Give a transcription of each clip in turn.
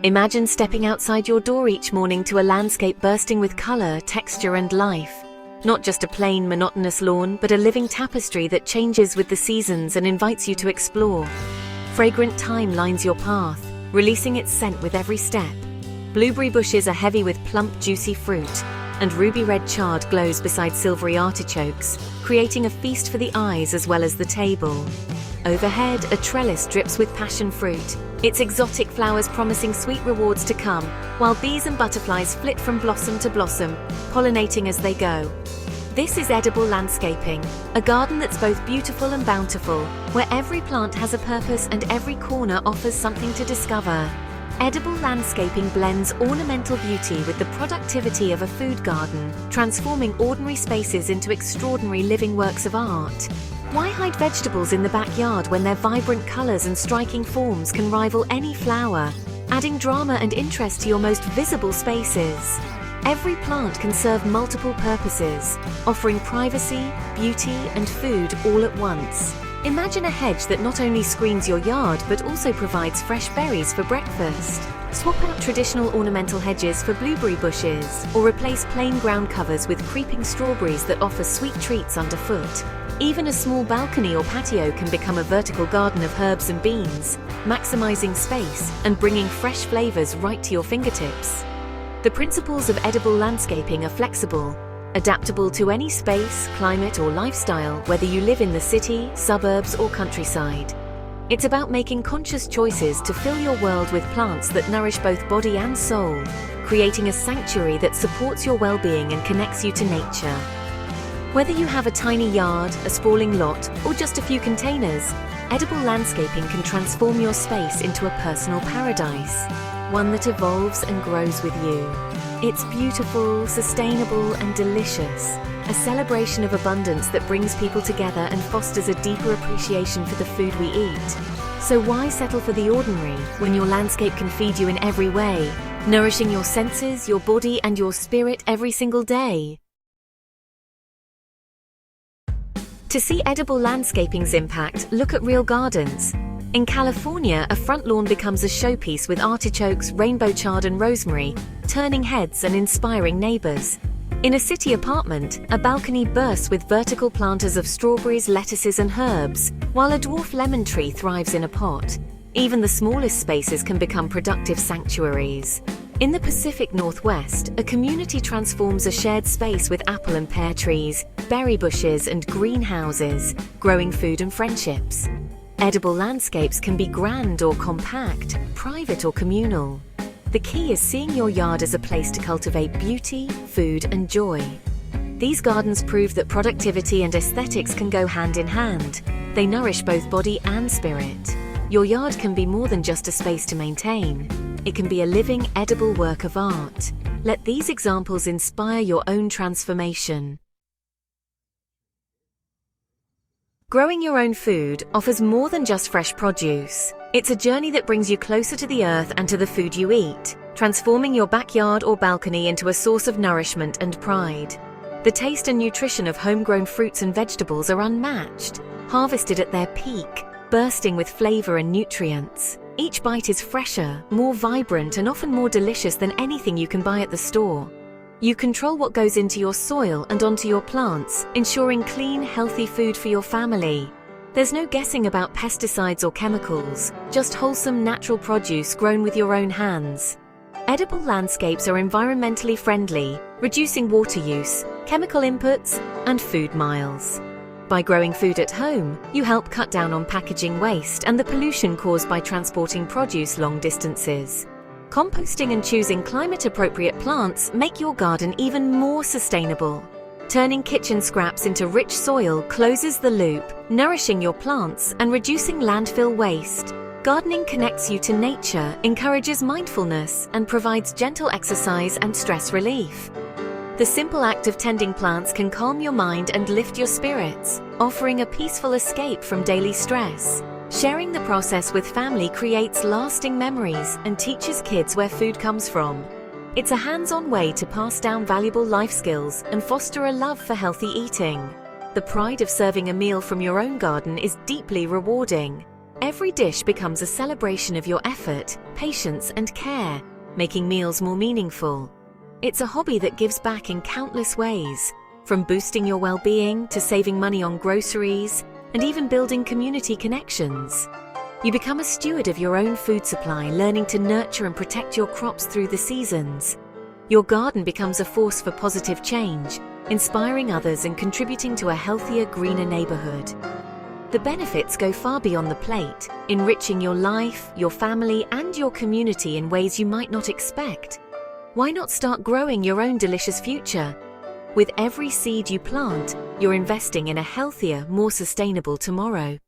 Imagine stepping outside your door each morning to a landscape bursting with color, texture, and life. Not just a plain, monotonous lawn, but a living tapestry that changes with the seasons and invites you to explore. Fragrant thyme lines your path, releasing its scent with every step. Blueberry bushes are heavy with plump, juicy fruit, and ruby red chard glows beside silvery artichokes, creating a feast for the eyes as well as the table. Overhead, a trellis drips with passion fruit, its exotic flowers promising sweet rewards to come, while bees and butterflies flit from blossom to blossom, pollinating as they go. This is edible landscaping, a garden that's both beautiful and bountiful, where every plant has a purpose and every corner offers something to discover. Edible landscaping blends ornamental beauty with the productivity of a food garden, transforming ordinary spaces into extraordinary living works of art. Why hide vegetables in the backyard when their vibrant colors and striking forms can rival any flower, adding drama and interest to your most visible spaces? Every plant can serve multiple purposes, offering privacy, beauty, and food all at once. Imagine a hedge that not only screens your yard but also provides fresh berries for breakfast. Swap out traditional ornamental hedges for blueberry bushes, or replace plain ground covers with creeping strawberries that offer sweet treats underfoot. Even a small balcony or patio can become a vertical garden of herbs and beans, maximizing space and bringing fresh flavors right to your fingertips. The principles of edible landscaping are flexible, adaptable to any space, climate, or lifestyle, whether you live in the city, suburbs, or countryside. It's about making conscious choices to fill your world with plants that nourish both body and soul, creating a sanctuary that supports your well-being and connects you to nature. Whether you have a tiny yard, a sprawling lot, or just a few containers, edible landscaping can transform your space into a personal paradise, one that evolves and grows with you. It's beautiful, sustainable, and delicious, a celebration of abundance that brings people together and fosters a deeper appreciation for the food we eat. So why settle for the ordinary when your landscape can feed you in every way, nourishing your senses, your body, and your spirit every single day? To see edible landscaping's impact, look at real gardens. In California, a front lawn becomes a showpiece with artichokes, rainbow chard, and rosemary, turning heads and inspiring neighbors. In a city apartment, a balcony bursts with vertical planters of strawberries, lettuces, and herbs, while a dwarf lemon tree thrives in a pot. Even the smallest spaces can become productive sanctuaries. In the Pacific Northwest, a community transforms a shared space with apple and pear trees, berry bushes, and greenhouses, growing food and friendships. Edible landscapes can be grand or compact, private or communal. The key is seeing your yard as a place to cultivate beauty, food, and joy. These gardens prove that productivity and aesthetics can go hand in hand. They nourish both body and spirit. Your yard can be more than just a space to maintain. It can be a living, edible work of art. Let these examples inspire your own transformation. Growing your own food offers more than just fresh produce. It's a journey that brings you closer to the earth and to the food you eat, transforming your backyard or balcony into a source of nourishment and pride. The taste and nutrition of homegrown fruits and vegetables are unmatched, harvested at their peak, bursting with flavor and nutrients. Each bite is fresher, more vibrant, and often more delicious than anything you can buy at the store. You control what goes into your soil and onto your plants, ensuring clean, healthy food for your family. There's no guessing about pesticides or chemicals, just wholesome natural produce grown with your own hands. Edible landscapes are environmentally friendly, reducing water use, chemical inputs, and food miles. By growing food at home, you help cut down on packaging waste and the pollution caused by transporting produce long distances. Composting and choosing climate-appropriate plants make your garden even more sustainable. Turning kitchen scraps into rich soil closes the loop, nourishing your plants and reducing landfill waste. Gardening connects you to nature, encourages mindfulness, and provides gentle exercise and stress relief. The simple act of tending plants can calm your mind and lift your spirits, offering a peaceful escape from daily stress. Sharing the process with family creates lasting memories and teaches kids where food comes from. It's a hands-on way to pass down valuable life skills and foster a love for healthy eating. The pride of serving a meal from your own garden is deeply rewarding. Every dish becomes a celebration of your effort, patience, and care, making meals more meaningful. It's a hobby that gives back in countless ways, from boosting your well-being to saving money on groceries, and even building community connections. You become a steward of your own food supply, learning to nurture and protect your crops through the seasons. Your garden becomes a force for positive change, inspiring others and contributing to a healthier, greener neighborhood. The benefits go far beyond the plate, enriching your life, your family, and your community in ways you might not expect. Why not start growing your own delicious future? With every seed you plant, you're investing in a healthier, more sustainable tomorrow.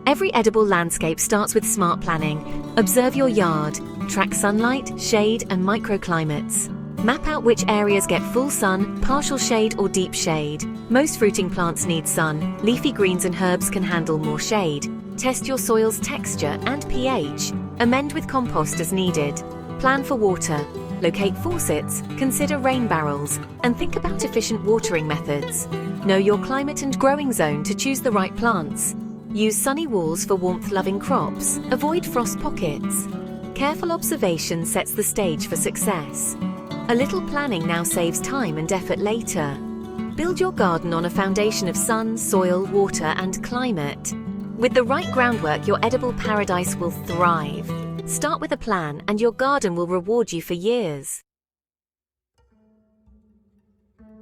Every edible landscape starts with smart planning. Observe your yard, track sunlight, shade, and microclimates. Map out which areas get full sun, partial shade, or deep shade. Most fruiting plants need sun. Leafy greens and herbs can handle more shade. Test your soil's texture and pH. Amend with compost as needed. Plan for water. Locate faucets, consider rain barrels, and think about efficient watering methods. Know your climate and growing zone to choose the right plants. Use sunny walls for warmth-loving crops. Avoid frost pockets. Careful observation sets the stage for success. A little planning now saves time and effort later. Build your garden on a foundation of sun, soil, water, and climate. With the right groundwork, your edible paradise will thrive. Start with a plan, and your garden will reward you for years.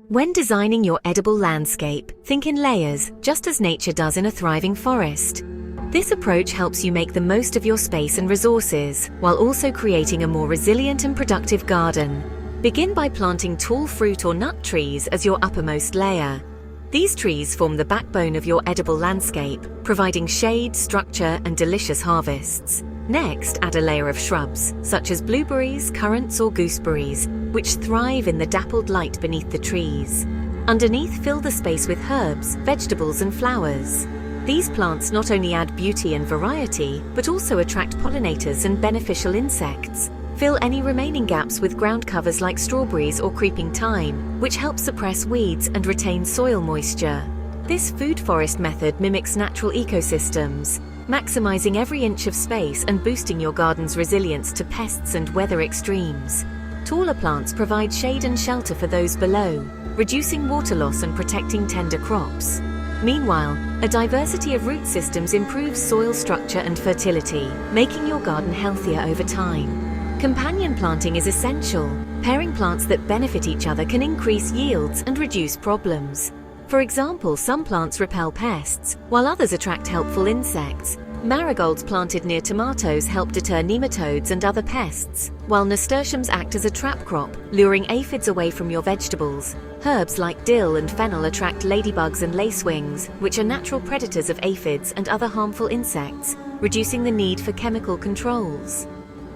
When designing your edible landscape, think in layers, just as nature does in a thriving forest. This approach helps you make the most of your space and resources, while also creating a more resilient and productive garden. Begin by planting tall fruit or nut trees as your uppermost layer. These trees form the backbone of your edible landscape, providing shade, structure, and delicious harvests. Next, add a layer of shrubs, such as blueberries, currants, or gooseberries, which thrive in the dappled light beneath the trees. Underneath, fill the space with herbs, vegetables, and flowers. These plants not only add beauty and variety, but also attract pollinators and beneficial insects. Fill any remaining gaps with ground covers like strawberries or creeping thyme, which help suppress weeds and retain soil moisture. This food forest method mimics natural ecosystems, maximizing every inch of space and boosting your garden's resilience to pests and weather extremes. Taller plants provide shade and shelter for those below, reducing water loss and protecting tender crops. Meanwhile, a diversity of root systems improves soil structure and fertility, making your garden healthier over time. Companion planting is essential. Pairing plants that benefit each other can increase yields and reduce problems. For example, some plants repel pests, while others attract helpful insects. Marigolds planted near tomatoes help deter nematodes and other pests, while nasturtiums act as a trap crop, luring aphids away from your vegetables. Herbs like dill and fennel attract ladybugs and lacewings, which are natural predators of aphids and other harmful insects, reducing the need for chemical controls.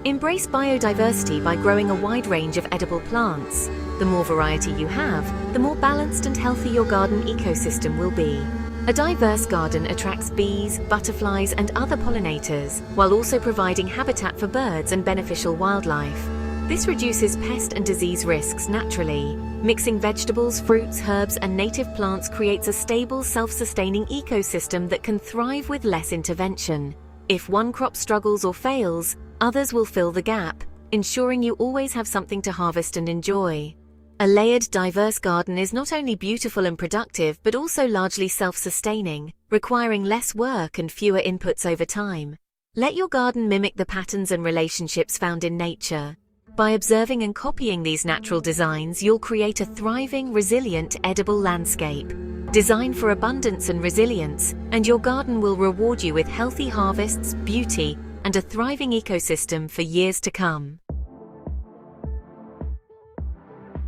Embrace biodiversity by growing a wide range of edible plants. The more variety you have, the more balanced and healthy your garden ecosystem will be. A diverse garden attracts bees, butterflies, and other pollinators, while also providing habitat for birds and beneficial wildlife. This reduces pest and disease risks naturally. Mixing vegetables, fruits, herbs, and native plants creates a stable, self-sustaining ecosystem that can thrive with less intervention. If one crop struggles or fails, others will fill the gap, ensuring you always have something to harvest and enjoy. A layered, diverse garden is not only beautiful and productive, but also largely self-sustaining, requiring less work and fewer inputs over time. Let your garden mimic the patterns and relationships found in nature. By observing and copying these natural designs, you'll create a thriving, resilient, edible landscape. Designed for abundance and resilience, and your garden will reward you with healthy harvests, beauty, and a thriving ecosystem for years to come.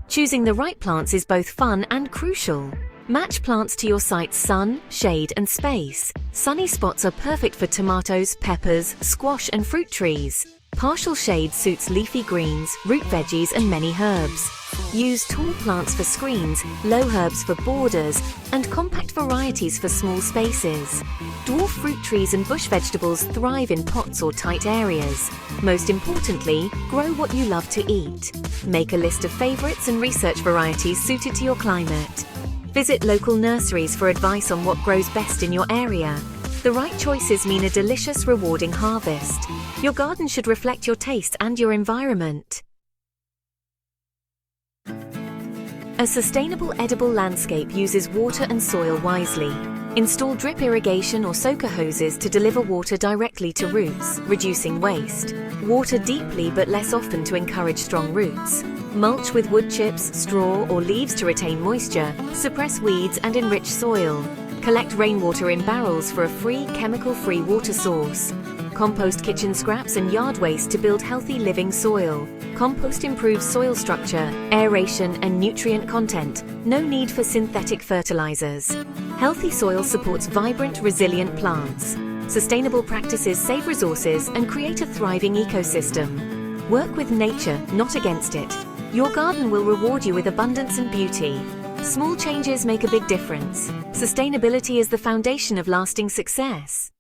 Choosing the right plants is both fun and crucial. Match plants to your site's sun, shade, and space. Sunny spots are perfect for tomatoes, peppers, squash, and fruit trees. Partial shade suits leafy greens, root veggies, and many herbs. Use tall plants for screens, low herbs for borders, and compact varieties for small spaces. Dwarf fruit trees and bush vegetables thrive in pots or tight areas. Most importantly, grow what you love to eat. Make a list of favorites and research varieties suited to your climate. Visit local nurseries for advice on what grows best in your area. The right choices mean a delicious, rewarding harvest. Your garden should reflect your taste and your environment. A sustainable edible landscape uses water and soil wisely. Install drip irrigation or soaker hoses to deliver water directly to roots, reducing waste. Water deeply but less often to encourage strong roots. Mulch with wood chips, straw, or leaves to retain moisture, suppress weeds and enrich soil. Collect rainwater in barrels for a free, chemical-free water source. Compost kitchen scraps and yard waste to build healthy living soil. Compost improves soil structure, aeration, and nutrient content. No need for synthetic fertilizers. Healthy soil supports vibrant, resilient plants. Sustainable practices save resources and create a thriving ecosystem. Work with nature, not against it. Your garden will reward you with abundance and beauty. Small changes make a big difference. Sustainability is the foundation of lasting success.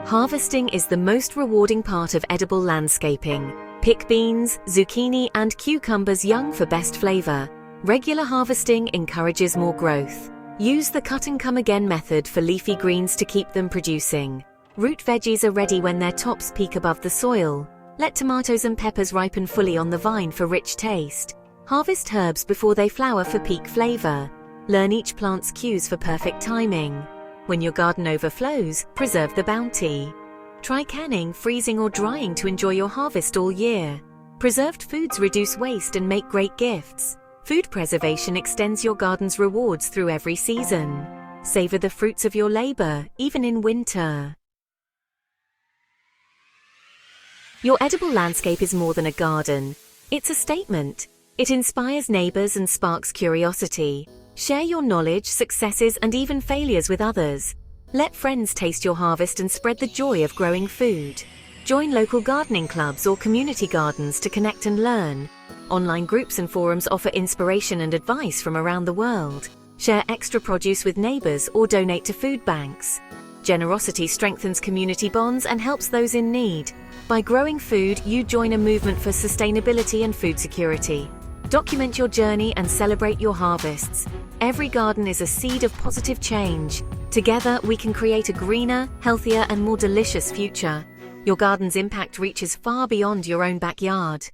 Harvesting is the most rewarding part of edible landscaping. Pick beans, zucchini, and cucumbers young for best flavor. Regular harvesting encourages more growth. Use the cut and come again method for leafy greens to keep them producing. Root veggies are ready when their tops peak above the soil. Let tomatoes and peppers ripen fully on the vine for rich taste. Harvest herbs before they flower for peak flavor. Learn each plant's cues for perfect timing. When your garden overflows, preserve the bounty. Try canning, freezing, or drying to enjoy your harvest all year. Preserved foods reduce waste and make great gifts. Food preservation extends your garden's rewards through every season. Savor the fruits of your labor, even in winter. Your edible landscape is more than a garden. It's a statement. It inspires neighbors and sparks curiosity. Share your knowledge, successes, and even failures with others. Let friends taste your harvest and spread the joy of growing food. Join local gardening clubs or community gardens to connect and learn. Online groups and forums offer inspiration and advice from around the world. Share extra produce with neighbors or donate to food banks. Generosity strengthens community bonds and helps those in need. By growing food, you join a movement for sustainability and food security. Document your journey and celebrate your harvests. Every garden is a seed of positive change. Together, we can create a greener, healthier, and more delicious future. Your garden's impact reaches far beyond your own backyard.